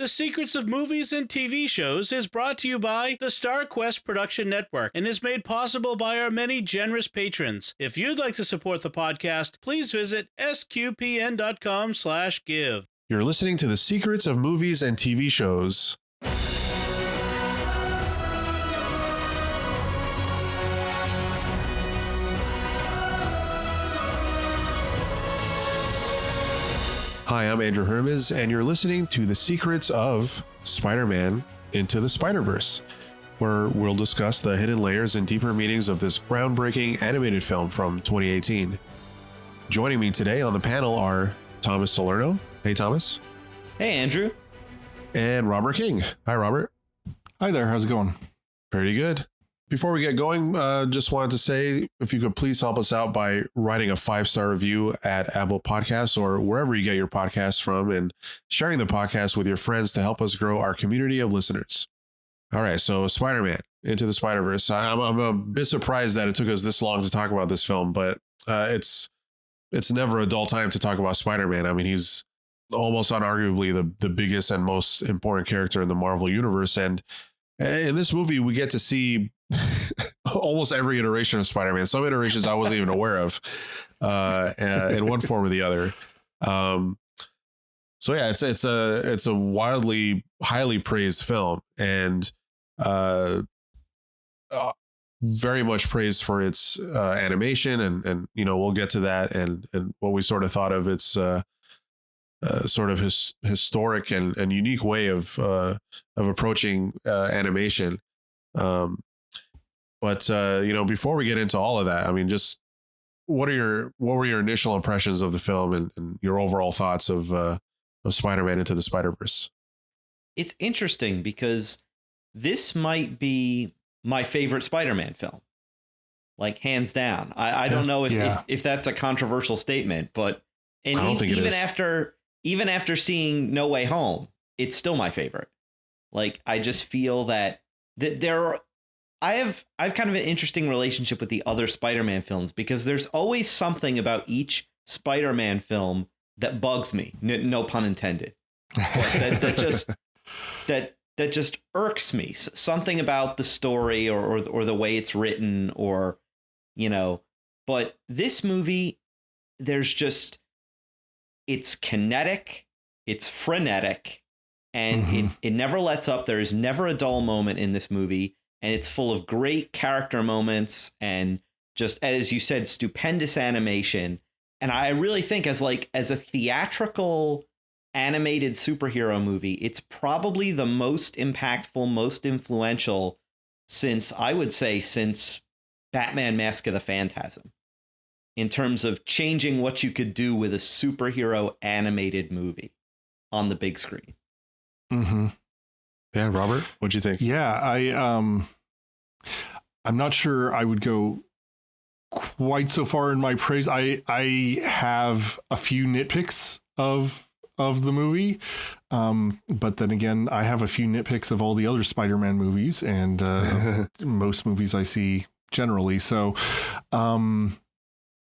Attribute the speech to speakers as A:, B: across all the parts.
A: The Secrets of Movies and TV Shows is brought to you by the StarQuest Production Network and is made possible by our many generous patrons. If you'd like to support the podcast, please visit sqpn.com/give.
B: You're listening to The Secrets of Movies and TV Shows. Hi, I'm Andrew Hermiz, and you're listening to The Secrets of Spider-Man Into the Spider-Verse, where we'll discuss the hidden layers and deeper meanings of this groundbreaking animated film from 2018. Joining me today on the panel are Thomas Salerno. Hey, Thomas.
C: Hey, Andrew.
B: And Robert King. Hi, Robert.
D: Hi there. How's it going?
B: Pretty good. Before we get going, just wanted to say, if you could please help us out by writing a 5-star review at Apple Podcasts or wherever you get your podcasts from, and sharing the podcast with your friends to help us grow our community of listeners. All right, so Spider-Man Into the Spider-Verse. I'm a bit surprised that it took us this long to talk about this film, but it's never a dull time to talk about Spider-Man. I mean, he's almost unarguably the biggest and most important character in the Marvel universe, and in this movie, we get to see almost every iteration of Spider-Man. Some iterations I wasn't even aware of in one form or the other. So yeah, it's a wildly, highly praised film, and very much praised for its animation, and you know, we'll get to that, and what we sort of thought of its sort of historic and unique way of approaching animation. But you know, before we get into all of that, I mean, just what were your initial impressions of the film and your overall thoughts of Spider-Man Into the Spider-Verse?
C: It's interesting because this might be my favorite Spider-Man film, like hands down. I don't know if that's a controversial statement, but even after seeing No Way Home, it's still my favorite. Like, I just feel that I've kind of an interesting relationship with the other Spider-Man films, because there's always something about each Spider-Man film that bugs me. No pun intended. that just irks me. Something about the story or the way it's written, or, you know. But this movie, it's kinetic, it's frenetic, and it never lets up. There is never a dull moment in this movie. And it's full of great character moments and, just as you said, stupendous animation. And I really think as a theatrical animated superhero movie, it's probably the most impactful, most influential since Batman Mask of the Phantasm, in terms of changing what you could do with a superhero animated movie on the big screen.
B: Mm-hmm. Yeah, Robert, what'd you think?
D: Yeah, I'm not sure I would go quite so far in my praise. I have a few nitpicks of the movie, but then again, I have a few nitpicks of all the other Spider-Man movies and most movies I see generally. So,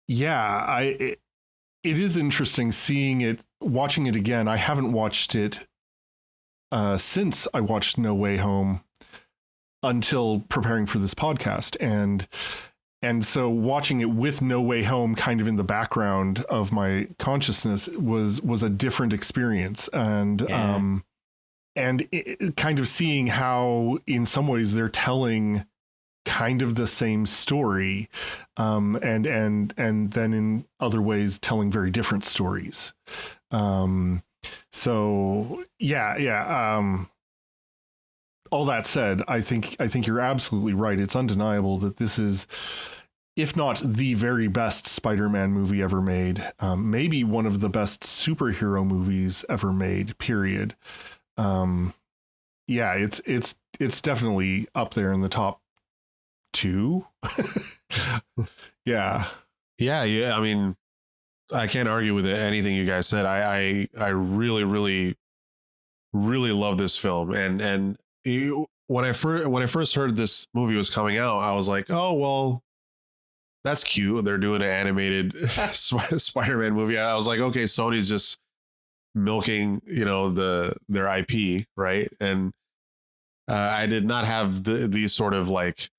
D: yeah, it is interesting watching it again. I haven't watched it since I watched No Way Home until preparing for this podcast, and so watching it with No Way Home kind of in the background of my consciousness was a different experience, and kind of seeing how in some ways they're telling kind of the same story, and then in other ways telling very different stories. So yeah. All that said, I think you're absolutely right. It's undeniable that this is, if not the very best Spider-Man movie ever made, maybe one of the best superhero movies ever made, period. Yeah, it's definitely up there in the top 2. Yeah.
B: I mean, I can't argue with anything you guys said. I really, really, really love this film, and when I first heard this movie was coming out, I was like, oh well, that's cute. They're doing an animated Spider-Man movie. I was like, okay, Sony's just milking, their IP, right? And I did not have these sort of like,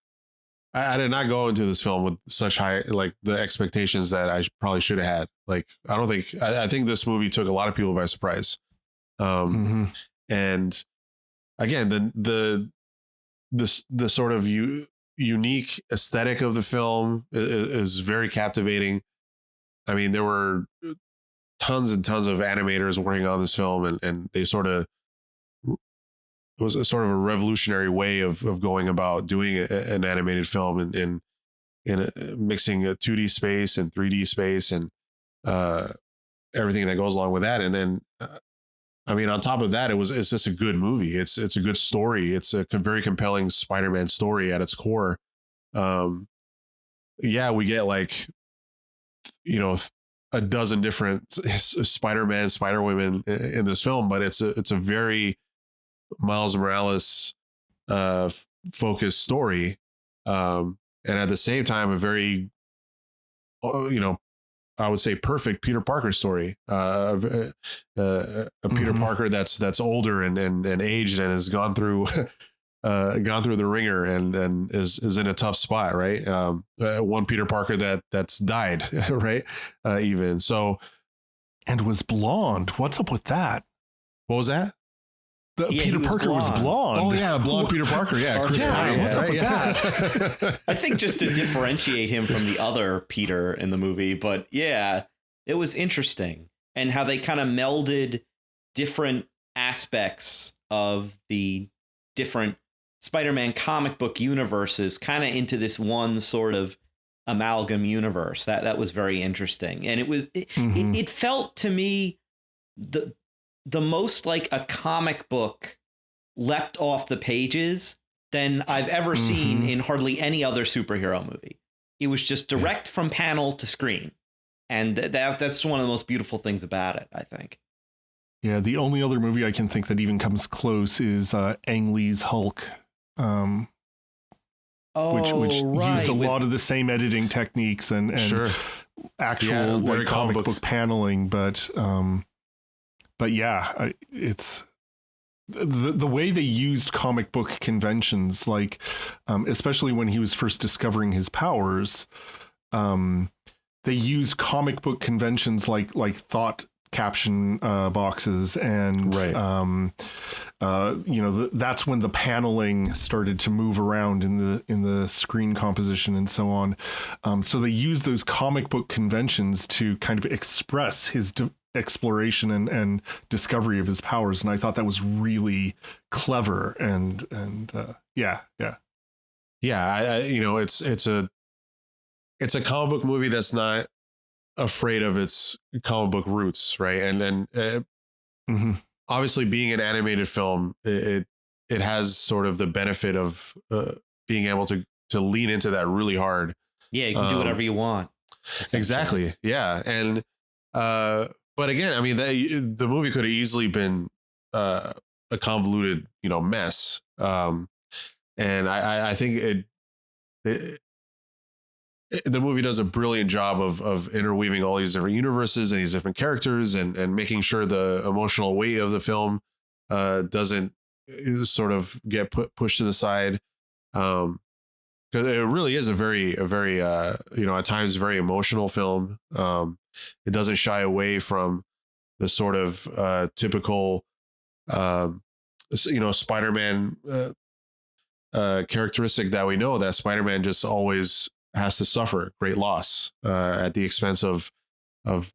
B: I did not go into this film with such high, like the expectations that I probably should have had. Like, I think this movie took a lot of people by surprise. And again, the sort of unique aesthetic of the film is very captivating. I mean, there were tons and tons of animators working on this film, and they it was a sort of a revolutionary way of going about doing an animated film in mixing a 2D space and 3D space and everything that goes along with that. And then, I mean, on top of that, it's just a good movie. It's a good story. It's a very compelling Spider-Man story at its core. Yeah, we get like, a dozen different Spider-Man, Spider-Women in this film, but it's a very Miles Morales focused story, and at the same time a very I would say perfect Peter Parker story, a Peter Parker that's older and aged and has gone through the ringer and is in a tough spot, right? One Peter Parker that's died, right? Even so,
D: and was blonde. What's up with that?
B: What was that?
D: Peter Parker was blonde.
B: Oh yeah, blonde Peter Parker. Yeah, Chris Pine.
D: What's up with that?
C: I think just to differentiate him from the other Peter in the movie, but yeah, it was interesting, and how they kind of melded different aspects of the different Spider-Man comic book universes kind of into this one sort of amalgam universe. That was very interesting, and it felt to me the most like a comic book leapt off the pages than I've ever seen in hardly any other superhero movie. It was just direct from panel to screen. And that's one of the most beautiful things about it, I think.
D: Yeah, the only other movie I can think that even comes close is Ang Lee's Hulk, which used a lot of the same editing techniques and
B: sure.
D: actual like comic book paneling, but yeah, it's the way they used comic book conventions, like especially when he was first discovering his powers, they used comic book conventions like thought caption boxes and that's when the paneling started to move around in the screen composition and so on. So they used those comic book conventions to kind of express his exploration and discovery of his powers, and I thought that was really clever. And yeah.
B: It's a comic book movie that's not afraid of its comic book roots, right? And obviously, being an animated film, it has sort of the benefit of being able to lean into that really hard.
C: Yeah, you can do whatever you want.
B: Exactly. Yeah, and but again, I mean, the movie could have easily been a convoluted, mess. And I think the movie does a brilliant job of interweaving all these different universes and these different characters and making sure the emotional weight of the film doesn't sort of get pushed to the side. Because it really is a very at times very emotional film. It doesn't shy away from the sort of typical Spider-Man characteristic that we know, that Spider-Man just always has to suffer great loss at the expense of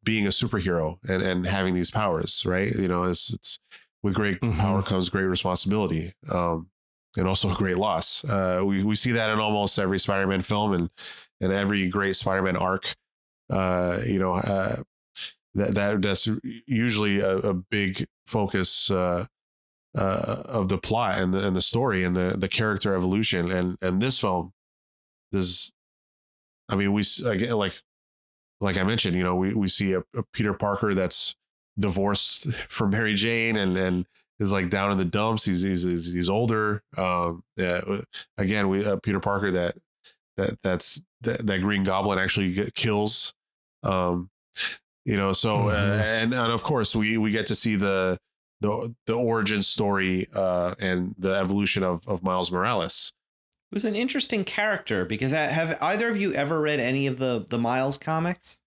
B: being a superhero and having these powers, right? It's with great power comes great responsibility, and also a great loss. We see that in almost every Spider-Man film and every great Spider-Man arc. That's usually a big focus of the plot and the story and the character evolution. And this film is, I mean, we again, like I mentioned, we see a Peter Parker that's divorced from Mary Jane and is like down in the dumps. He's older. Again, Peter Parker that Green Goblin actually kills. So and of course we get to see the origin story and the evolution of Miles Morales.
C: It was an interesting character because have either of you ever read any of the Miles comics?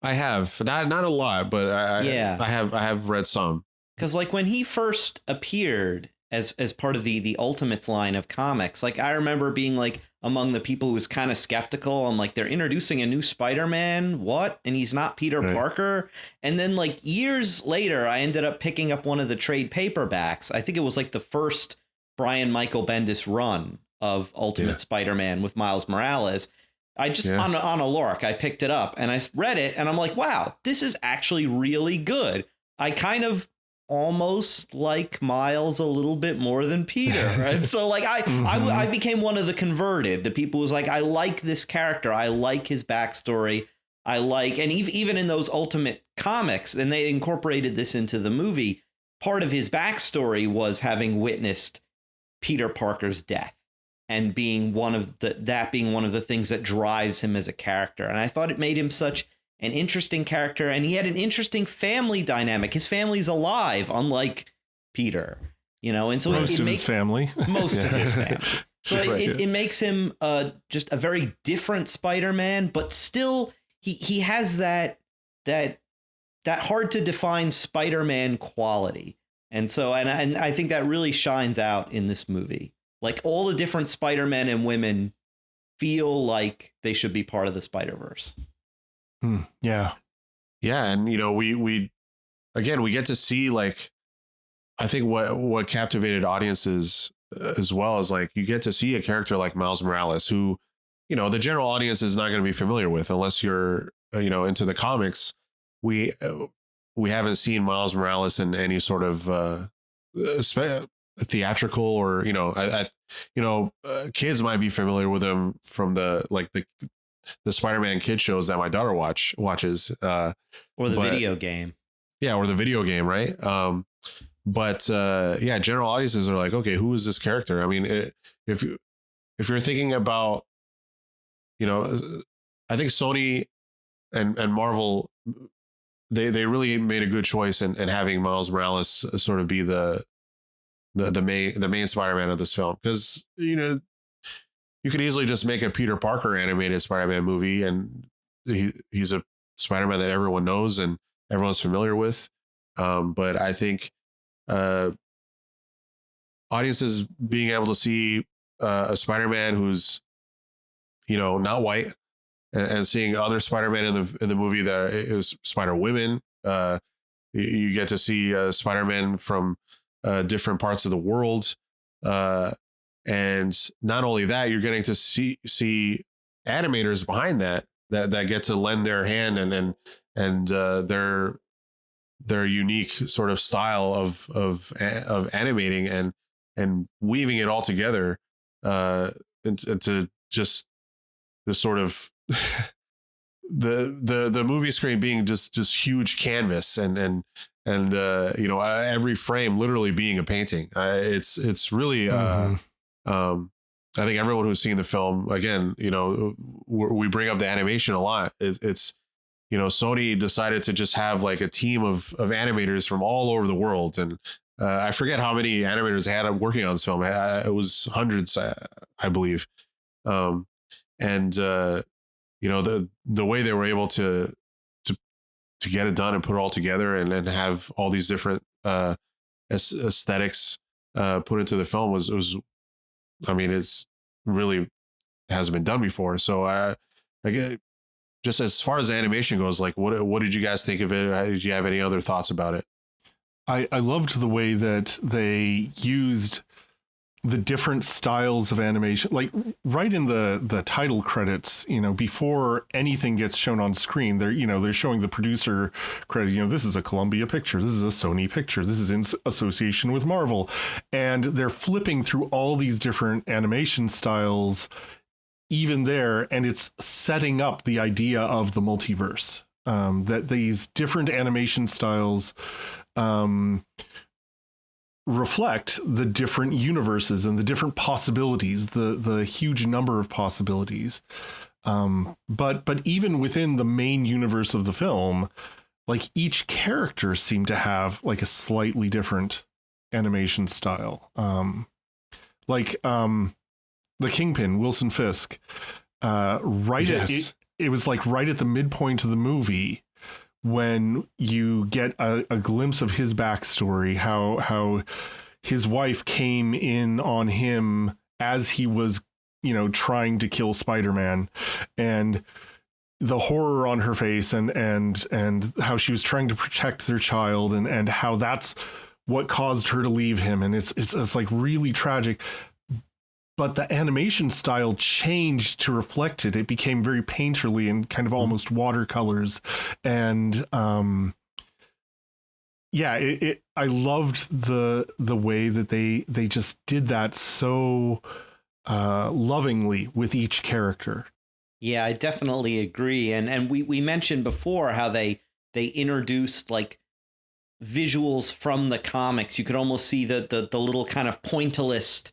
B: I have not a lot, but I have read some.
C: Because like when he first appeared as part of the Ultimates line of comics, like I remember being like among the people who was kind of skeptical. I'm like, they're introducing a new Spider-Man, what? And he's not Peter Parker. And then like years later, I ended up picking up one of the trade paperbacks. I think it was like the first Brian Michael Bendis run of Ultimate Spider-Man with Miles Morales. I just on a lark, I picked it up and I read it and I'm like, wow, this is actually really good. I kind of almost like Miles a little bit more than Peter. Right. So like I became one of the converted, the people who's like, I like this character. I like his backstory. And even in those Ultimate comics, and they incorporated this into the movie, part of his backstory was having witnessed Peter Parker's death. And being one of the things that drives him as a character. And I thought it made him such an interesting character. And he had an interesting family dynamic. His family's alive, unlike Peter, and so
D: most of his family.
C: So it makes him just a very different Spider-Man, but still he has that hard to define Spider-Man quality. And so and I think that really shines out in this movie. Like all the different Spider-Men and women feel like they should be part of the Spider-Verse.
B: Yeah. And, we get to see, like, I think what captivated audiences as well is like, you get to see a character like Miles Morales, who, the general audience is not going to be familiar with unless you're, into the comics. We haven't seen Miles Morales in any sort of, theatrical or kids might be familiar with him from the Spider-Man kid shows that my daughter watches or the
C: video game
B: or the video game, right? General audiences are like, okay, who is this character? I mean, if you're thinking about, I think Sony and Marvel, they really made a good choice in having Miles Morales sort of be the main Spider-Man of this film, because you could easily just make a Peter Parker animated Spider-Man movie and he's a Spider-Man that everyone knows and everyone's familiar with, but I think audiences being able to see a Spider-Man who's not white and seeing other Spider-Man in the movie that is Spider-Women, you get to see Spider-Man from different parts of the world, and not only that, you're getting to see animators behind that get to lend their hand and their unique sort of style of animating and weaving it all together into just the sort of the movie screen being just huge canvas and every frame literally being a painting. It's really I think everyone who's seen the film, again, we bring up the animation a lot. It's Sony decided to just have like a team of animators from all over the world, and I forget how many animators they had working on this film. It was hundreds, I believe, and the way they were able to get it done and put it all together and have all these different aesthetics put into the film was it's really hasn't been done before. So I get, just as far as the animation goes, like what did you guys think of it? Did you have any other thoughts about it?
D: I loved the way that they used the different styles of animation, like right in the title credits, before anything gets shown on screen, they're showing the producer credit, this is a Columbia picture, this is a Sony picture, this is in association with Marvel. And they're flipping through all these different animation styles even there. And it's setting up the idea of the multiverse, that these different animation styles, reflect the different universes and the different possibilities, the huge number of possibilities. But even within the main universe of the film, like each character seemed to have like a slightly different animation style. The Kingpin, Wilson Fisk, it was like right at the midpoint of the movie when you get a glimpse of his backstory, how his wife came in on him as he was, trying to kill Spider-Man, and the horror on her face, and how she was trying to protect their child, and how that's what caused her to leave him. And it's like really tragic. But the animation style changed to reflect it. It became very painterly and kind of almost watercolors. And I loved the way that they just did that so lovingly with each character.
C: Yeah, I definitely agree. And we mentioned before how they introduced like visuals from the comics. You could almost see the little kind of pointillist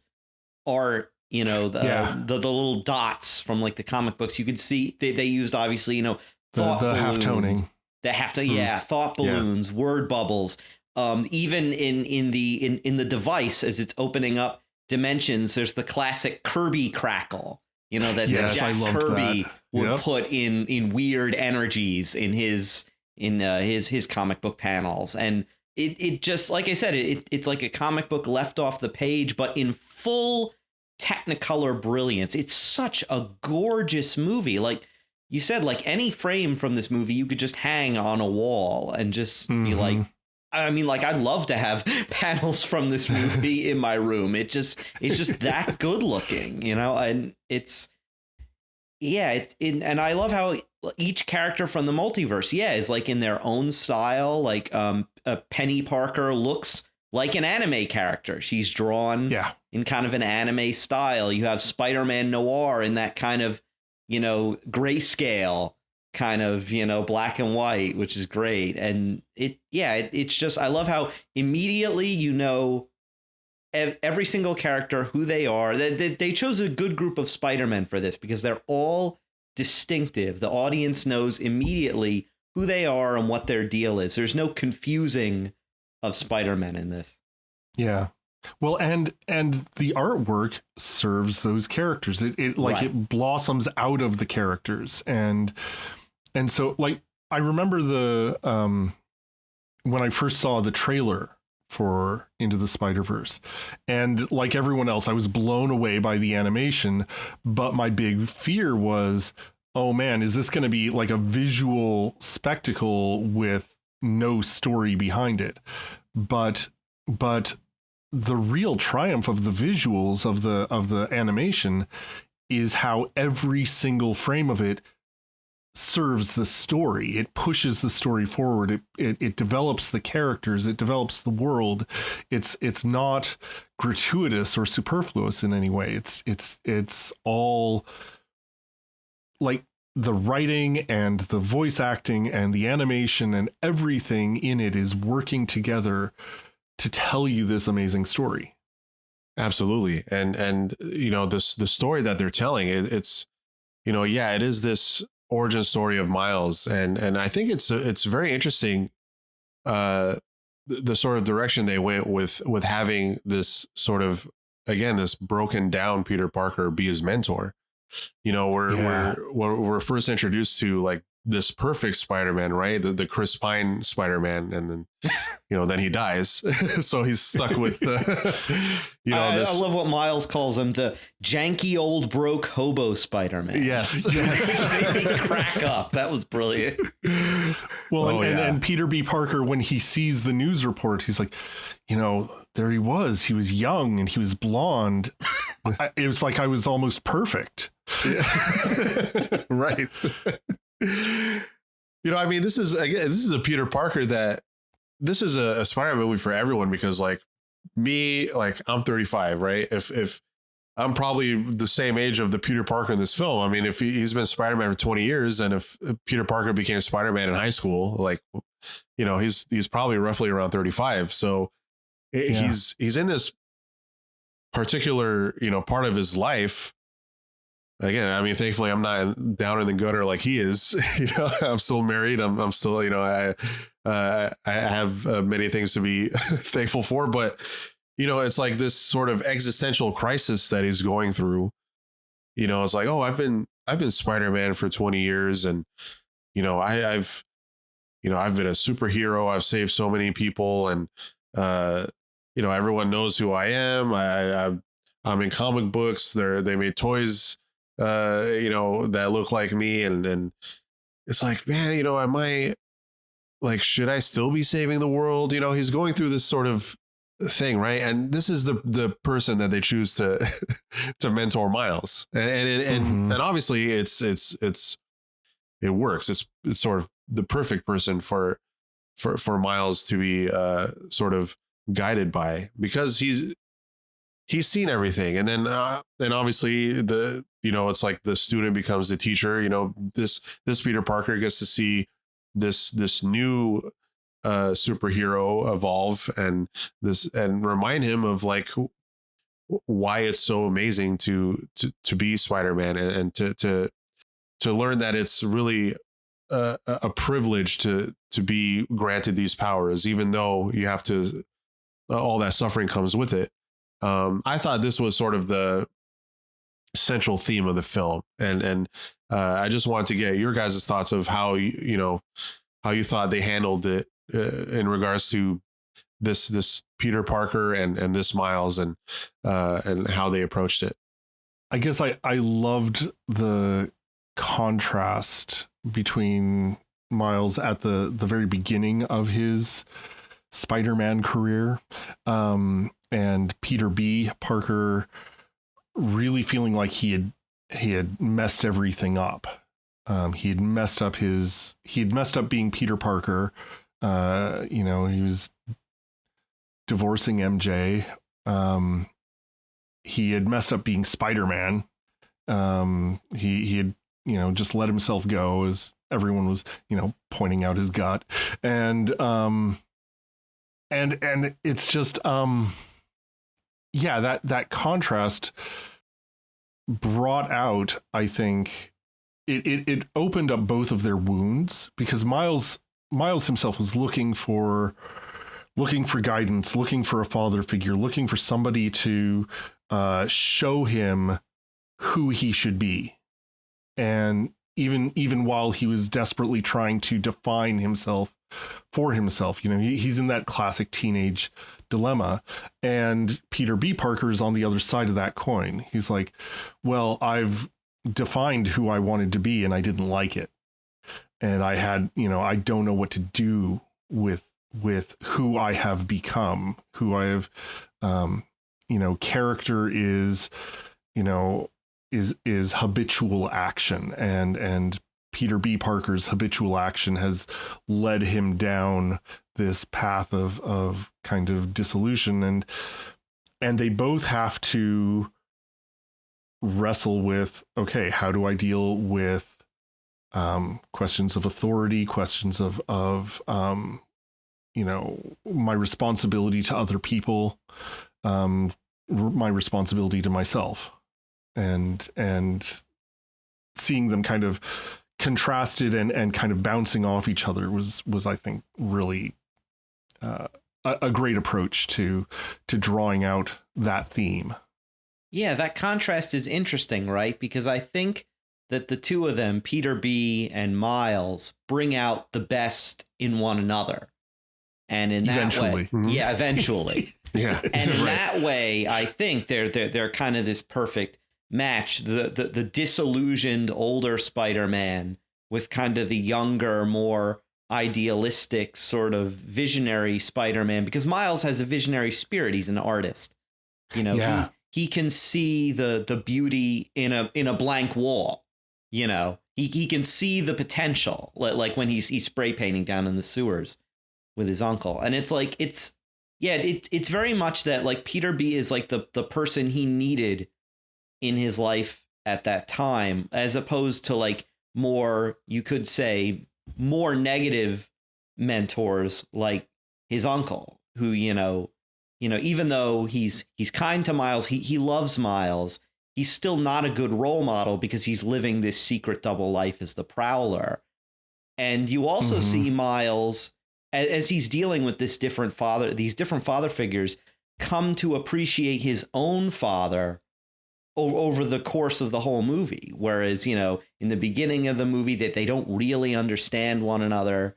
C: art, the little dots from like the comic books. You could see they used obviously,
D: the half toning,
C: thought balloons, word bubbles. Even in the device as it's opening up dimensions, there's the classic Kirby crackle, that Jack Kirby would put in weird energies in his comic book panels. And it just, like I said, it's like a comic book left off the page, but in full Technicolor brilliance. It's such a gorgeous movie. Like you said, like any frame from this movie you could just hang on a wall and just be like, I mean, like I'd love to have panels from this movie in my room. It's just that good looking, and and I love how each character from the multiverse, is like in their own style. Like Penny Parker looks like an anime character. She's drawn in kind of an anime style. You have Spider-Man Noir in that kind of, grayscale kind of, black and white, which is great. And it's just, I love how immediately, every single character, who they are. They chose a good group of Spider-Men for this because they're all distinctive. The audience knows immediately who they are and what their deal is. There's no confusing of Spider-Man in this.
D: Yeah. Well, and the artwork serves those characters. It blossoms out of the characters. And so like I remember when I first saw the trailer for Into the Spider-Verse, and like everyone else, I was blown away by the animation, but my big fear was, oh man, is this going to be like a visual spectacle with no story behind it? But the real triumph of the visuals of the animation is how every single frame of it serves the story. It pushes the story forward. It develops the characters. It develops the world. It's not gratuitous or superfluous in any way. It's all like the writing and the voice acting and the animation and everything in it is working together to tell you this amazing story.
B: Absolutely. And the story that they're telling, it is this origin story of Miles. And I think it's very interesting, the sort of direction they went with having this sort of, again, this broken down Peter Parker be his mentor. We're first introduced to like this perfect Spider-Man, right? The Chris Pine Spider-Man, and then then he dies, so he's stuck with
C: I love what Miles calls him, the janky old broke hobo Spider-Man.
B: Yes,
C: Which made me crack up. That was brilliant.
D: Well, and Peter B. Parker, when he sees the news report, he's like, there he was young and he was blonde. It was like I was almost perfect.
B: Right. I mean, this is a Peter Parker this is a Spider-Man movie for everyone, because like me, like I'm 35, right? If I'm probably the same age of the Peter Parker in this film. I mean, if he's been Spider-Man for 20 years, and if Peter Parker became Spider-Man in high school, like, he's probably roughly around 35. So he's in this particular, part of his life again, I mean, thankfully I'm not down in the gutter like he is. I'm still married. I'm still, I have many things to be thankful for, but it's like this sort of existential crisis that he's going through. It's like, oh, I've been Spider-Man for 20 years, and I've been a superhero. I've saved so many people, and everyone knows who I am. I'm in comic books. They made toys, that look like me, and it's like, man, am I like, should I still be saving the world? He's going through this sort of thing, right? And this is the person that they choose to to mentor Miles, and obviously it works. It's sort of the perfect person for Miles to be sort of guided by, because he's seen everything. And then obviously it's like the student becomes the teacher. This Peter Parker gets to see this new superhero evolve, and remind him of like why it's so amazing to be Spider-Man, and to learn that it's really a privilege to be granted these powers, even though you have to, all that suffering comes with it. I thought this was sort of the central theme of the film, and I just wanted to get your guys' thoughts of how how you thought they handled it in regards to this Peter Parker and this Miles, and how they approached it.
D: I guess I loved the contrast between Miles at the very beginning of his Spider-Man career, and Peter B. Parker really feeling like he had messed everything up. He had messed up being Peter Parker. He was divorcing MJ. He had messed up being Spider-Man. He had, just let himself go as everyone was, pointing out his gut. And it's just, that contrast brought out, I think, it opened up both of their wounds, because Miles himself was looking for guidance, looking for a father figure, looking for somebody to show him who he should be. And even while he was desperately trying to define himself for himself, he's in that classic teenage dilemma. And Peter B. Parker is on the other side of that coin. He's like, well, I've defined who I wanted to be, and I didn't like it. And I had, I don't know what to do with who I have become, who I have, character is habitual action, and Peter B. Parker's habitual action has led him down this path of kind of dissolution, and they both have to wrestle with, okay, how do I deal with questions of authority, questions of my responsibility to other people, my responsibility to myself, and seeing them kind of contrasted and kind of bouncing off each other was I think really a great approach to drawing out that theme.
C: Yeah, that contrast is interesting, right? Because I think that the two of them, Peter B. and Miles, bring out the best in one another. And in that
D: eventually.
C: way, eventually.
B: Yeah.
C: And in that way, I think they're kind of this perfect match. The disillusioned older Spider-Man with kind of the younger, more idealistic sort of visionary Spider-Man, because Miles has a visionary spirit. He's an artist. He can see the beauty in a blank wall. He can see the potential, like when he's spray painting down in the sewers with his uncle. And it's like, it's very much that, like, Peter B. is like the person he needed in his life at that time, as opposed to like more, you could say, more negative mentors like his uncle, who, even though he's kind to Miles, he loves Miles. he's still not a good role model because he's living this secret double life as the Prowler. And you also see Miles, as he's dealing with these different father figures, come to appreciate his own father over the course of the whole movie. Whereas, you know, in the beginning of the movie that they don't really understand one another.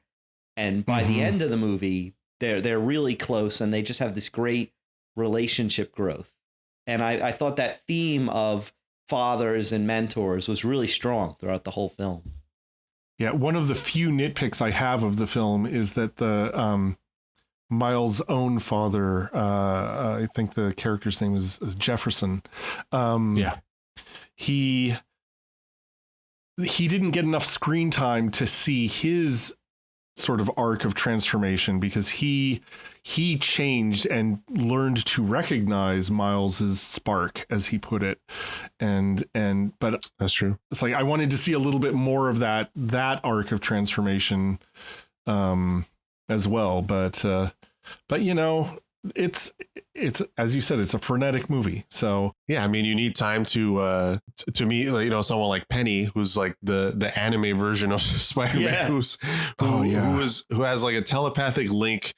C: And by the end of the movie, they're really close and they just have this great relationship growth. And I thought that theme of fathers and mentors was really strong throughout the whole film.
D: Yeah, one of the few nitpicks I have of the film is that the Miles' own father, I think the character's name is Jefferson. He didn't get enough screen time to see his sort of arc of transformation, because he changed and learned to recognize Miles's spark, as he put it. But
B: that's true.
D: It's like I wanted to see a little bit more of that arc of transformation as well. But you know, it's as you said, it's a frenetic movie. So
B: yeah, I mean, you need time to meet, you know, someone like Penny, who's like the anime version of Spider-Man, who has like a telepathic link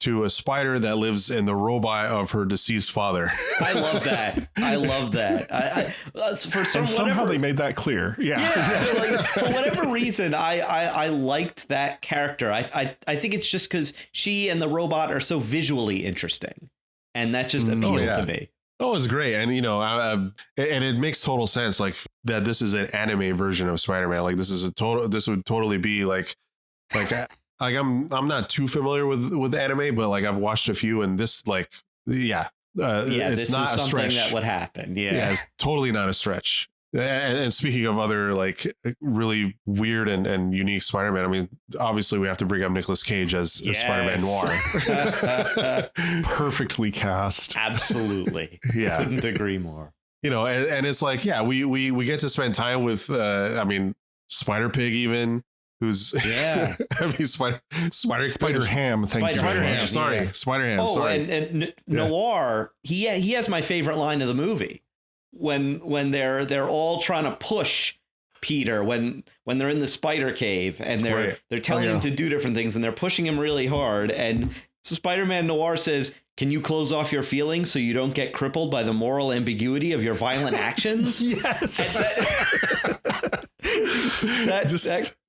B: to a spider that lives in the robot of her deceased father.
C: I love that.
D: Somehow they made that clear.
C: Like, for whatever reason, I liked that character. I think it's just because she and the robot are so visually interesting, and that just appealed to me.
B: Oh, it's great. And, you know, and it makes total sense, like, that this is an anime version of Spider-Man. Like, this would totally be like I'm not too familiar with anime, but like I've watched a few, and this, like, it's
C: this
B: not
C: is
B: a
C: something
B: stretch.
C: That would happen.
B: Yeah, it's totally not a stretch. And speaking of other like really weird and unique Spider-Man, I mean, obviously we have to bring up Nicolas Cage as Spider-Man Noir.
D: Perfectly cast.
C: Absolutely.
B: Yeah.
C: Couldn't agree more.
B: You know, and it's like, yeah, we get to spend time with, I mean, Spider-Pig even, who's, I mean,
D: Spider-Ham.
B: Spider-Ham. Sorry. Spider-Ham.
C: Oh,
B: sorry.
C: And Noir, he has my favorite line of the movie. When they're all trying to push Peter when they're in the spider cave and they're telling him to do different things and they're pushing him really hard, and so Spider-Man Noir says, "Can you close off your feelings so you don't get crippled by the moral ambiguity of your violent actions?"
D: Yes.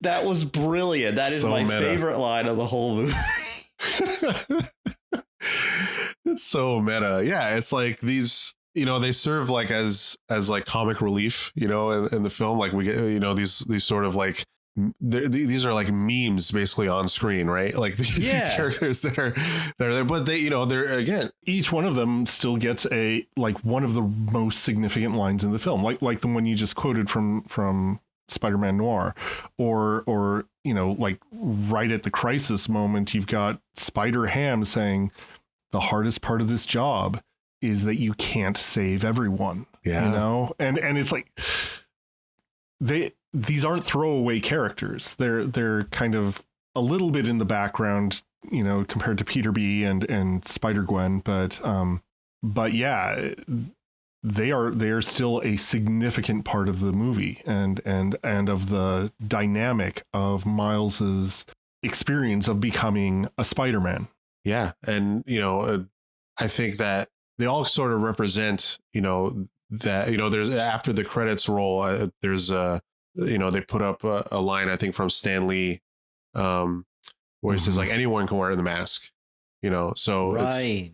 C: That was brilliant. That is
B: so
C: my
B: meta.
C: favorite line of the whole movie.
B: It's so meta. Yeah, it's like these, you know, they serve like as like comic relief, you know, in the film. Like we get, you know, these sort of like, these are like memes basically on screen, right? Like these characters that are there, but they, you know, they're, again,
D: each one of them still gets one of the most significant lines in the film, like the one you just quoted from Spider-Man Noir, or you know, like right at the crisis moment, you've got Spider-Ham saying the hardest part of this job is that you can't save everyone. Yeah. You know, and it's like these aren't throwaway characters. They're kind of a little bit in the background, you know, compared to Peter B and Spider-Gwen, but yeah, they are still a significant part of the movie and of the dynamic of Miles's experience of becoming a Spider-Man.
B: Yeah. And, you know, I think that they all sort of represent, you know, that, you know, there's, after the credits roll, there's you know, they put up a line, I think, from Stan Lee, where he says like anyone can wear the mask, you know. So it's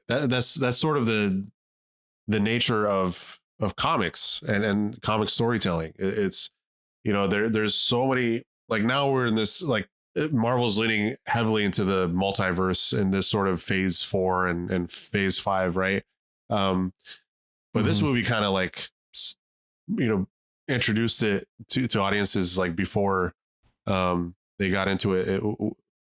B: that's sort of the nature of comics and comic storytelling. It's, you know, there's so many, like, now we're in this, like, Marvel's leaning heavily into the multiverse in this sort of phase 4 and phase 5, right? But this movie kind of, like, you know, introduced it to audiences like before they got into it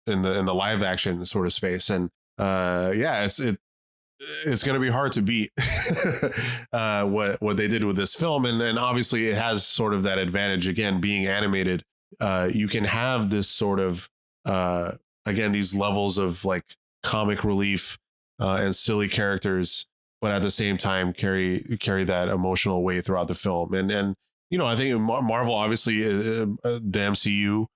B: in the live action sort of space. And it's going to be hard to beat what they did with this film. And obviously it has sort of that advantage, again, being animated. You can have this sort of, again, these levels of like comic relief and silly characters but at the same time carry that emotional weight throughout the film. And you know, I think Marvel, obviously, the MCU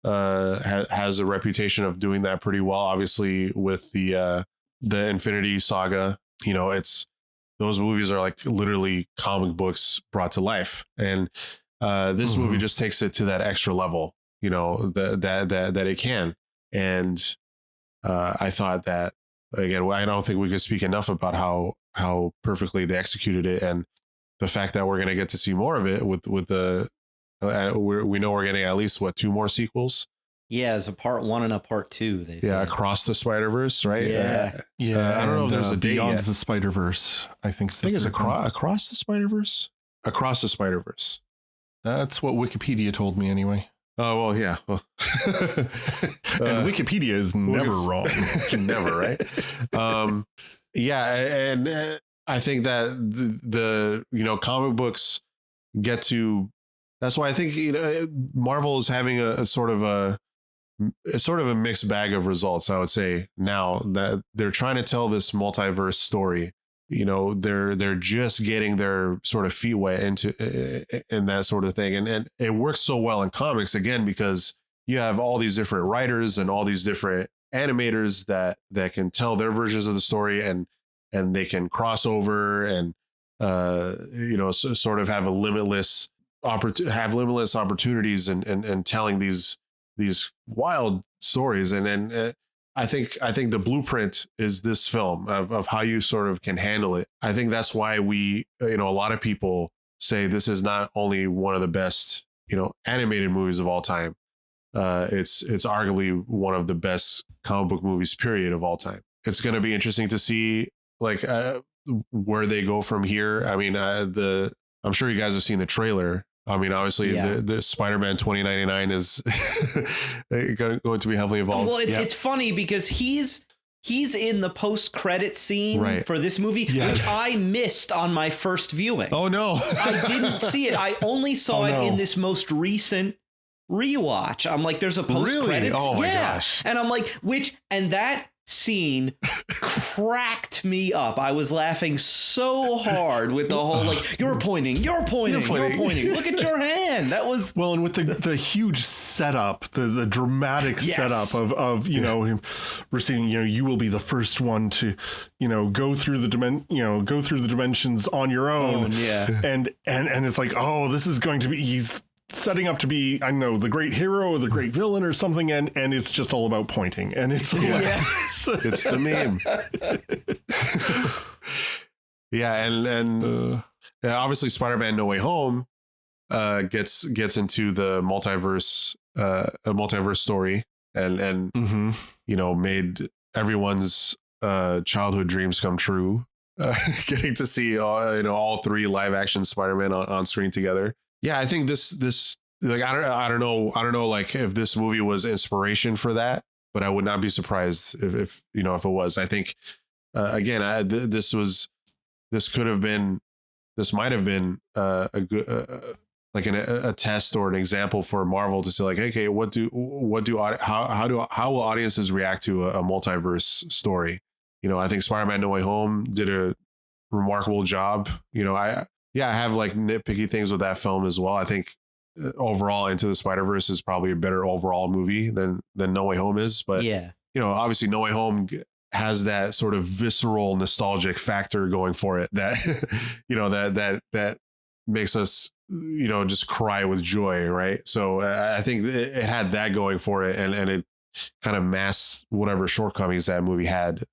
B: has a reputation of doing that pretty well. Obviously, with the Infinity Saga, you know, those movies are like literally comic books brought to life, and this movie just takes it to that extra level, you know, that it can. And I thought that, again, I don't think we could speak enough about how perfectly they executed it, and the fact that we're going to get to see more of it with the we know we're getting at least 2 more sequels.
C: Yeah, as a part 1 and a part 2. They say.
B: Across the Spider-Verse, right?
C: Yeah,
B: I don't know if there's a date
D: Beyond
B: yet.
D: the Spider-Verse. I think
B: it's across the Spider-Verse. Across the Spider-Verse.
D: That's what Wikipedia told me anyway.
B: Oh, well, yeah. Well.
D: And Wikipedia is never wrong.
B: Never, right? Yeah, and I think that the you know, comic books get to. That's why I think, you know, Marvel is having a sort of a mixed bag of results. I would say now that they're trying to tell this multiverse story. You know, they're just getting their sort of feet wet in that sort of thing, and it works so well in comics, again, because you have all these different writers and all these different animators that can tell their versions of the story, and they can cross over and you know, sort of have limitless opportunities and telling these wild stories. And I think the blueprint is this film of how you sort of can handle it. I think that's why you know, a lot of people say this is not only one of the best, you know, animated movies of all time. It's arguably one of the best comic book movies, period, of all time. It's going to be interesting to see like where they go from here. I mean, I'm sure you guys have seen the trailer. I mean, obviously, the Spider-Man 2099 is going to be heavily involved.
C: Well, it's funny because he's in the post-credit scene for this movie, which I missed on my first viewing.
B: Oh, no.
C: I didn't see it. I only saw it in this most recent rewatch. I'm like, there's a post-credits.
B: Really? Oh, my gosh.
C: And I'm like, and that scene cracked me up. I was laughing so hard with the whole, like, you're pointing. Look at your hand. That was
D: well, and with the huge setup, the dramatic setup of you know, him receiving, you know, you will be the first one to, you know, go through the dimensions on your own. And it's like, oh, this is going to be, he's setting up to be, I don't know, the great hero or the great villain or something, and it's just all about pointing, and it's
B: it's the meme. And obviously Spider-Man No Way Home gets into the multiverse, a multiverse story, and you know, made everyone's childhood dreams come true, getting to see all 3 live action Spider-Man on screen together. Yeah, I think this like, I don't know like if this movie was inspiration for that, but I would not be surprised if you know, if it was. I think again, this might have been a good like a test or an example for Marvel to say, like, okay, how will audiences react to a multiverse story? You know, I think Spider-Man No Way Home did a remarkable job. You know, I have like nitpicky things with that film as well. I think overall Into the Spider-Verse is probably a better overall movie than No Way Home is. But, you know, obviously No Way Home has that sort of visceral nostalgic factor going for it that, you know, that makes us, you know, just cry with joy. Right. So I think it had that going for it, and it kind of masked whatever shortcomings that movie had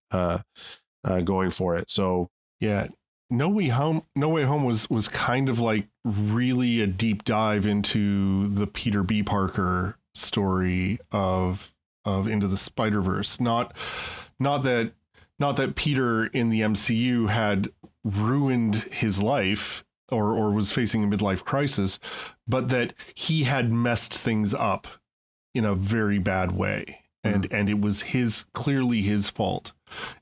B: going for it. So,
D: yeah. No Way Home was kind of like really a deep dive into the Peter B. Parker story of Into the Spider-Verse. Not that Peter in the MCU had ruined his life or was facing a midlife crisis, but that he had messed things up in a very bad way. And it was clearly his fault.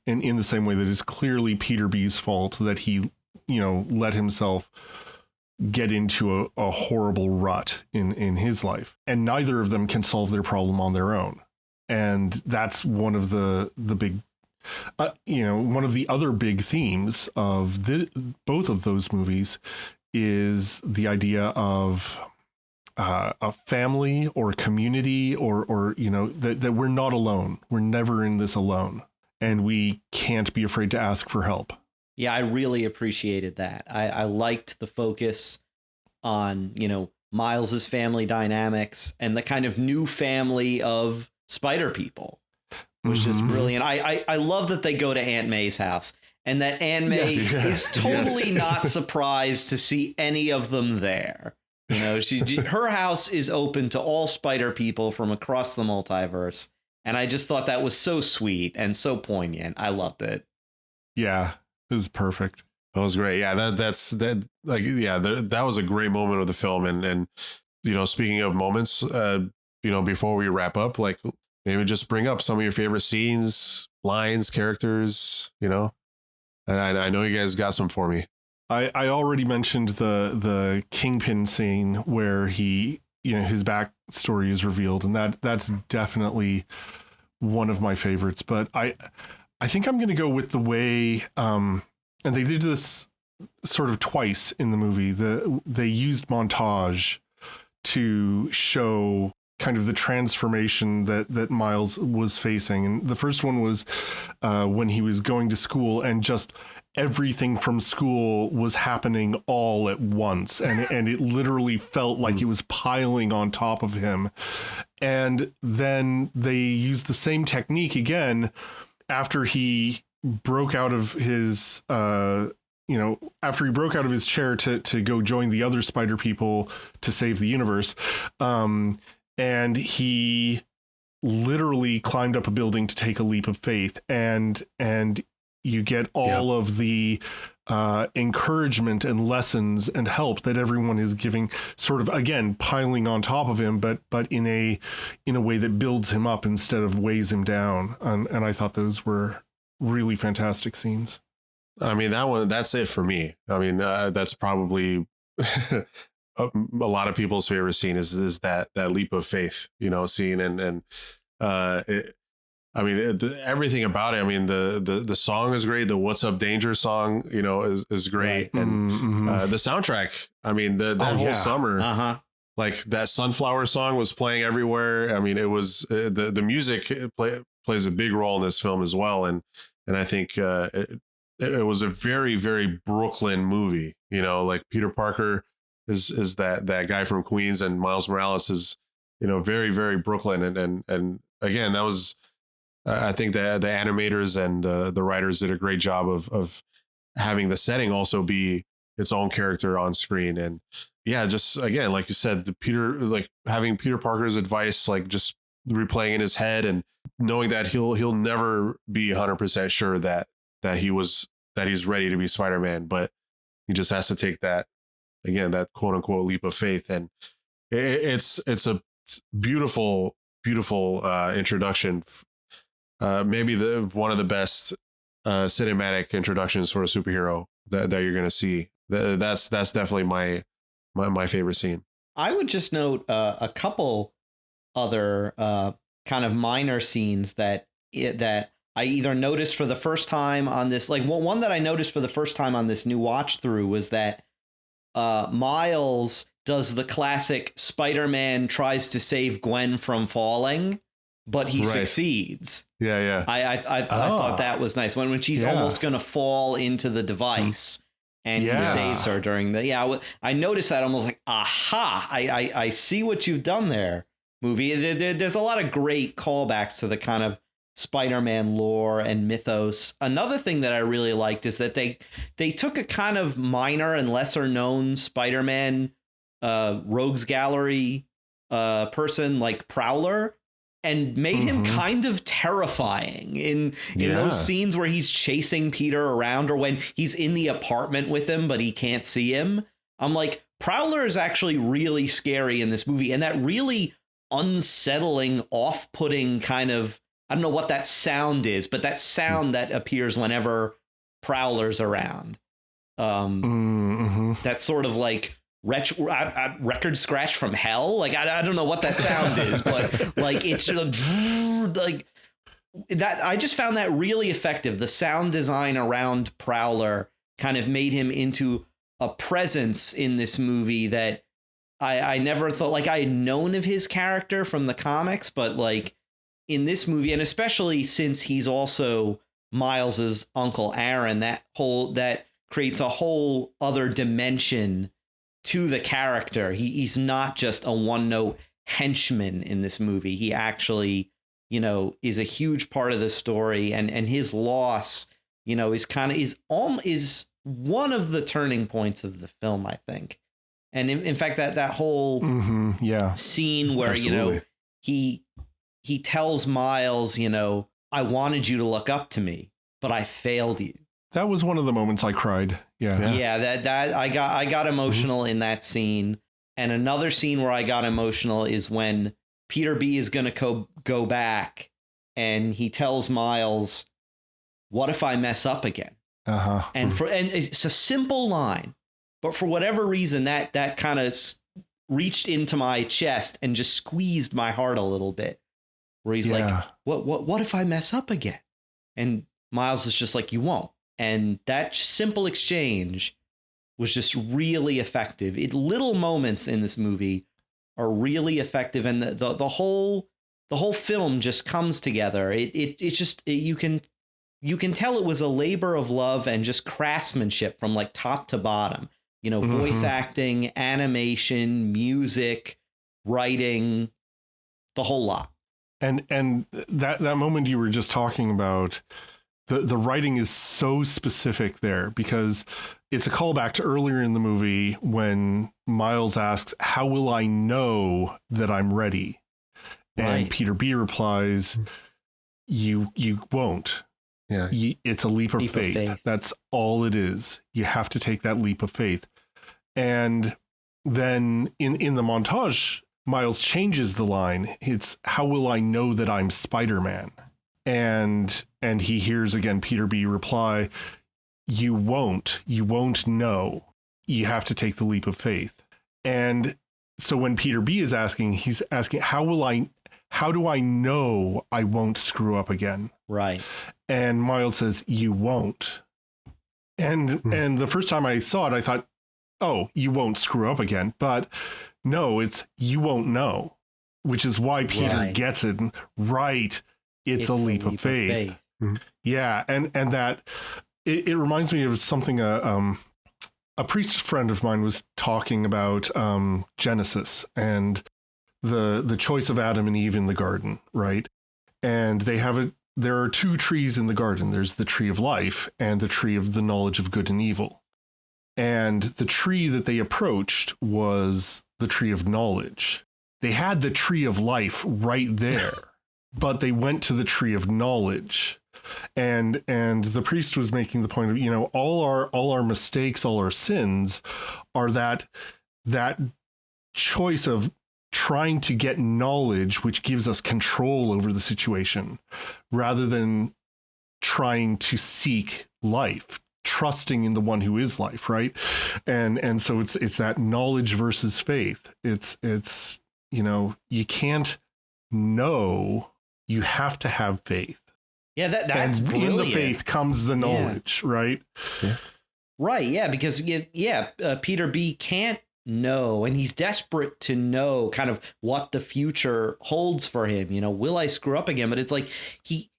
D: And in the same way that it's clearly Peter B's fault that he, you know, let himself get into a horrible rut in his life. And neither of them can solve their problem on their own. And that's one of the big One of the other big themes of both of those movies is the idea of a family or a community, or that we're not alone. We're never in this alone, and we can't be afraid to ask for help.
C: Yeah, I really appreciated that. I liked the focus on, Miles's family dynamics and the kind of new family of spider people was just brilliant. I love that they go to Aunt May's house and that Aunt May is totally not surprised to see any of them there. Her house is open to all spider people from across the multiverse. And I just thought that was so sweet and so poignant. I loved it.
D: Yeah, it was perfect.
B: That was great. Yeah, that was a great moment of the film. And speaking of moments, before we wrap up, like maybe just bring up some of your favorite scenes, lines, characters, and I know you guys got some for me.
D: I already mentioned the Kingpin scene where he, his backstory is revealed, and that's definitely one of my favorites. But I think I'm going to go with the way, and they did this sort of twice in the movie. They used montage to show kind of the transformation that Miles was facing. And the first one was when he was going to school, and just everything from school was happening all at once. And it literally felt like it was piling on top of him. And then they used the same technique again after he broke out of his after he broke out of his chair to go join the other spider people to save the universe. And he literally climbed up a building to take a leap of faith, and you get all of the encouragement and lessons and help that everyone is giving, sort of again piling on top of him, but in a way that builds him up instead of weighs him down. And I thought those were really fantastic scenes.
B: I mean, that's it for me. I mean, that's probably a lot of people's favorite scene is that leap of faith, scene. And everything about it. I mean, the song is great. The "What's Up Danger" song, is great.
C: Right.
B: And the soundtrack, I mean, that whole summer, like that Sunflower song was playing everywhere. I mean, it was the music plays a big role in this film as well. And I think it was a very, very Brooklyn movie, like Peter Parker is that guy from Queens, and Miles Morales is, very, very Brooklyn. And again, that was, I think the animators and the writers did a great job of having the setting also be its own character on screen. And yeah, just again, like you said, having Peter Parker's advice, like just replaying in his head and knowing that he'll never be 100% sure that he's ready to be Spider-Man, but he just has to take that quote unquote leap of faith. And it's a beautiful introduction. Maybe one of the best cinematic introductions for a superhero that you're going to see. That's definitely my favorite scene.
C: I would just note a couple other kind of minor scenes that I either noticed for the first time on this, like one that I noticed for the first time on this new watch through was that Miles does the classic Spider-Man tries to save Gwen from falling, but he succeeds.
B: Yeah.
C: I thought that was nice when she's almost going to fall into the device and he saves her during the, I noticed that almost like, aha, I see what you've done there, movie. There's a lot of great callbacks to the kind of Spider-Man lore and mythos. Another thing that I really liked is that they took a kind of minor and lesser known Spider-Man rogues gallery person like Prowler and made him kind of terrifying in those scenes where he's chasing Peter around or when he's in the apartment with him but he can't see him. I'm like, Prowler is actually really scary in this movie, and that really unsettling, off-putting kind of, I don't know what that sound is, but that sound that appears whenever Prowler's around. That sort of like record scratch from hell. Like, I don't know what that sound is, but like it's just like that I just found that really effective. The sound design around Prowler kind of made him into a presence in this movie that I never thought, like, I had known of his character from the comics, but like in this movie, and especially since he's also Miles's Uncle Aaron, that creates a whole other dimension to the character. He's not just a one-note henchman in this movie. He actually, you know, is a huge part of the story, and his loss, you know, is one of the turning points of the film, I think. And in fact, that whole scene where,
B: Absolutely.
C: you know, he tells Miles, you know, I wanted you to look up to me, but I failed you.
D: That was one of the moments I cried.
C: Yeah, that I got emotional in that scene. And another scene where I got emotional is when Peter B is going to go back and he tells Miles, what if I mess up again? And it's a simple line, but for whatever reason, that kind of reached into my chest and just squeezed my heart a little bit, where he's like, what if I mess up again? And Miles is just like, you won't. And that simple exchange was just really effective. Little moments in this movie are really effective, and the whole film just comes together. You can tell it was a labor of love and just craftsmanship from like top to bottom. You know, voice acting, animation, music, writing, the whole lot.
D: And that moment you were just talking about, the writing is so specific there, because it's a callback to earlier in the movie when Miles asks, how will I know that I'm ready? And Peter B replies, you won't.
B: Yeah.
D: It's a leap of faith. That's all it is. You have to take that leap of faith. And then in the montage, Miles changes the line. It's, how will I know that I'm Spider-Man? And he hears again Peter B reply, you won't know. You have to take the leap of faith. And so when Peter B is asking, he's asking, how do I know I won't screw up again?
C: Right.
D: And Miles says, you won't. And the first time I saw it, I thought, oh, you won't screw up again. But no, it's, you won't know, which is why Peter gets it right. It's a leap of faith. Yeah. And that it reminds me of something a priest friend of mine was talking about, Genesis and the choice of Adam and Eve in the garden. Right. And there are two trees in the garden. There's the tree of life and the tree of the knowledge of good and evil. And the tree that they approached was the tree of knowledge. They had the tree of life right there, but they went to the tree of knowledge. And the priest was making the point of, you know, all our mistakes, all our sins are that choice of trying to get knowledge, which gives us control over the situation, rather than trying to seek life, trusting in the one who is life, right? And so it's that knowledge versus faith. It's you know, you can't know, you have to have faith.
C: Yeah, that's
D: and
C: brilliant.
D: In the faith comes the knowledge, right?
B: Yeah.
C: Right, yeah, because Peter B can't know, and he's desperate to know kind of what the future holds for him. You know, will I screw up again? But it's like he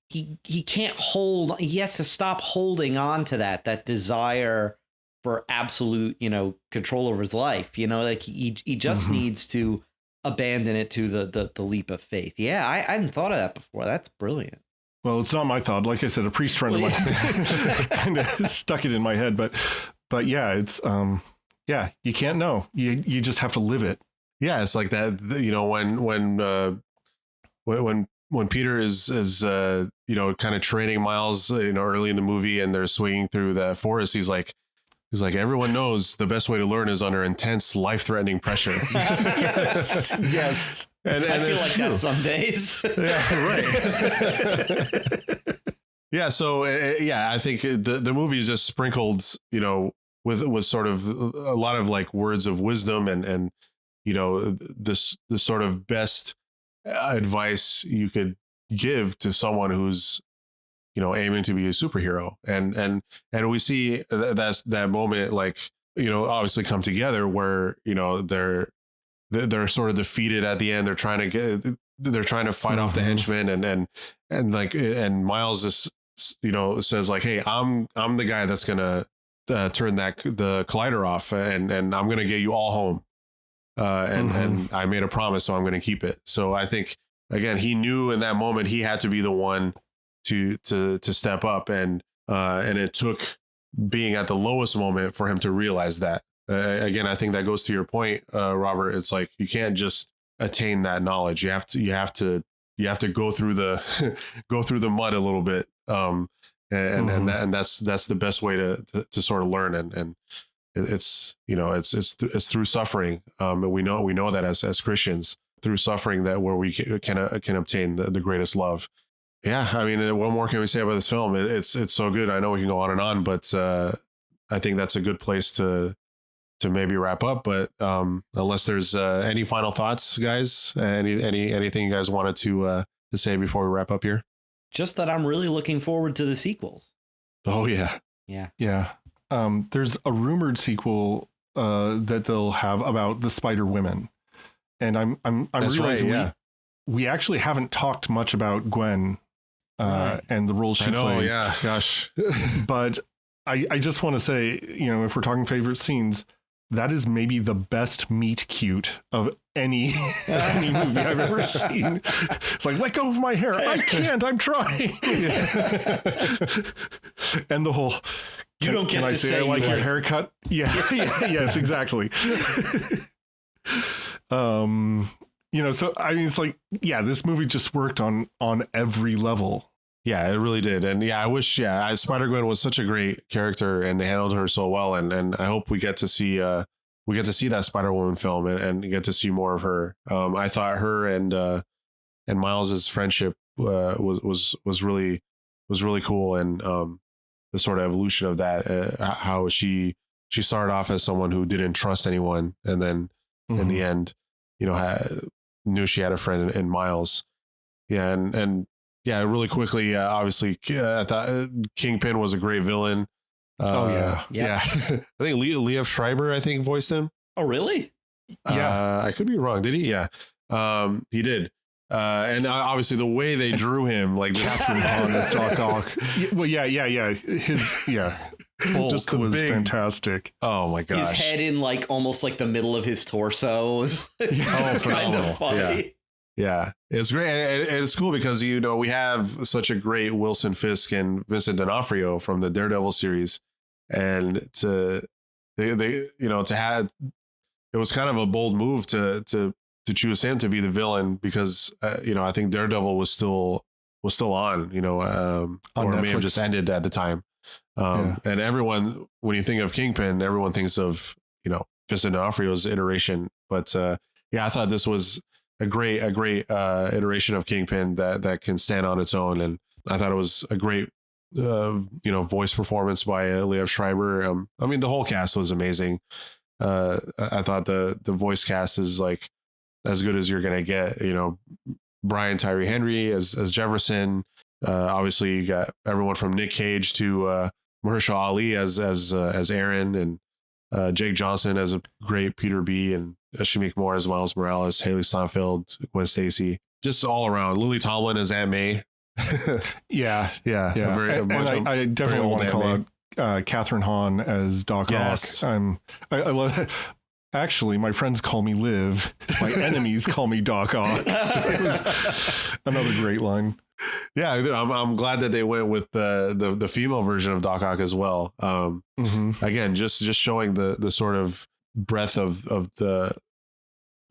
C: can't hold. He has to stop holding on to that desire for absolute, you know, control over his life. You know, like he just needs to abandon it to the leap of faith. Yeah, I hadn't thought of that before. That's brilliant.
D: Well, it's not my thought. Like I said, a priest friend of mine kind of stuck it in my head. But yeah, it's you can't know. You just have to live it.
B: Yeah, it's like that. You know, when Peter is you know, kind of training Miles, you know, early in the movie, and they're swinging through the forest, he's like, everyone knows the best way to learn is under intense, life-threatening pressure.
D: Yes.
C: And I feel like that some days.
B: Yeah, right. Yeah. So I think the movie is just sprinkled, you know, with sort of a lot of like words of wisdom and you know, the sort of best advice you could give to someone who's, you know, aiming to be a superhero. And we see that moment, like, you know, obviously come together where, you know, they're sort of defeated at the end. They're trying to fight off the henchmen, and Miles is, you know, says like, hey, I'm the guy that's gonna turn the collider off, and I'm gonna get you all home, and I made a promise, so I'm gonna keep it. So I think, again, he knew in that moment he had to be the one to step up, and it took being at the lowest moment for him to realize that. Again, I think that goes to your point, Robert. It's like, you can't just attain that knowledge. You have to go through the mud a little bit. And that's the best way to sort of learn. And it's, you know, it's through suffering. And we know that as Christians, through suffering, that where we can obtain the greatest love. Yeah. I mean, what more can we say about this film? It's so good. I know we can go on and on, but I think that's a good place to maybe wrap up. But unless there's any final thoughts, guys, anything you guys wanted to say before we wrap up here?
C: Just that I'm really looking forward to the sequels.
B: Oh yeah.
D: There's a rumored sequel that they'll have about the Spider Women, and I'm realizing we actually haven't talked much about Gwen and the role she plays.
B: Yeah, gosh.
D: But I just want to say, you know, if we're talking favorite scenes, that is maybe the best meet cute of any movie I've ever seen. It's like, let go of my hair. I can't. I'm trying. And the whole,
C: you don't get
D: can I
C: to say
D: I like your
C: like...
D: haircut? Yeah. Yes, exactly. You know, so I mean, it's like, yeah, this movie just worked on every level.
B: Yeah, it really did. And yeah, I wish, Spider-Gwen was such a great character, and they handled her so well. And I hope we get to see that Spider-Woman film and get to see more of her. I thought her and Miles's friendship was really cool. And the sort of evolution of that, how she started off as someone who didn't trust anyone. And then in the end, you know, knew she had a friend in Miles. Yeah. And yeah, really quickly, obviously, I thought Kingpin was a great villain. Yeah. I think Liev Schreiber, voiced him.
C: Oh, really?
B: Yeah. I could be wrong. Did he? Yeah. He did. And obviously the way they drew him, like just
D: Catherine Hahn as Doc Ock. Well, yeah. Bulk just was big, fantastic.
B: Oh my gosh.
C: His head in like almost like the middle of his torso was
B: phenomenal.
C: Kind of funny.
B: Yeah, it's great. And it's cool because, you know, we have such a great Wilson Fisk and Vincent D'Onofrio from the Daredevil series. And it was kind of a bold move to choose him to be the villain because, you know, I think Daredevil was still on, you know, or Netflix. May have just ended at the time. And everyone, when you think of Kingpin, everyone thinks of, you know, Vincent D'Onofrio's iteration. But I thought this was a great iteration of Kingpin that can stand on its own. And I thought it was a great, voice performance by Liev Schreiber. I mean, the whole cast was amazing. I thought the voice cast is like as good as you're going to get, you know, Brian Tyree Henry as Jefferson. Obviously you got everyone from Nick Cage to Mahershala Ali as Aaron, and Jake Johnson as a great Peter B, and Shamik Moore as Miles Morales, Haley Steinfeld, Gwen Stacy, just all around. Lily Tomlin as Aunt May.
D: Yeah. I definitely want to call out Catherine Hahn as Doc Ock. I love it. Actually, my friends call me Liv. My enemies call me Doc Ock. Another great line.
B: Yeah, I'm glad that they went with the female version of Doc Ock as well. Again, just showing the sort of breadth of the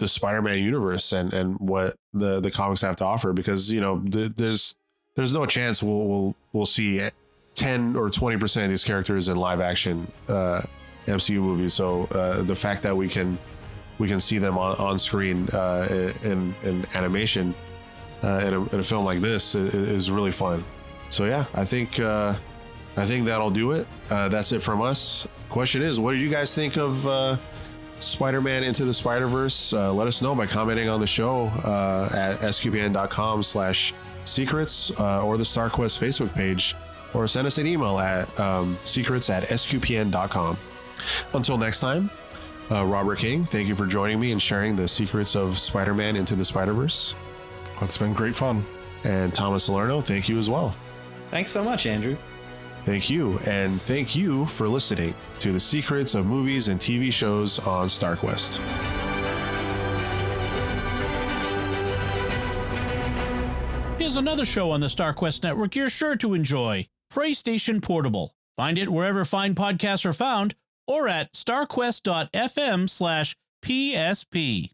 B: Spider-Man universe and what the comics have to offer, because, you know, there's no chance we'll see 10 or 20% of these characters in live action MCU movies. So the fact that we can see them on screen in animation in a film like this is really fun. So yeah, I think that'll do it. That's it from us. Question is, what did you guys think of Spider-Man Into the Spider-Verse? Let us know by commenting on the show at sqpn.com/ Secrets or the StarQuest Facebook page, or send us an email at secrets@sqpn.com. Until next time, Robert King, thank you for joining me and sharing the secrets of Spider-Man Into the Spider-Verse.
D: It's been great fun.
B: And Thomas Salerno, thank you as well.
C: Thanks so much, Andrew.
B: Thank you, and thank you for listening to the secrets of movies and TV shows on StarQuest.
A: Here's another show on the StarQuest Network you're sure to enjoy, PlayStation Portable. Find it wherever fine podcasts are found, or at starquest.fm/PSP.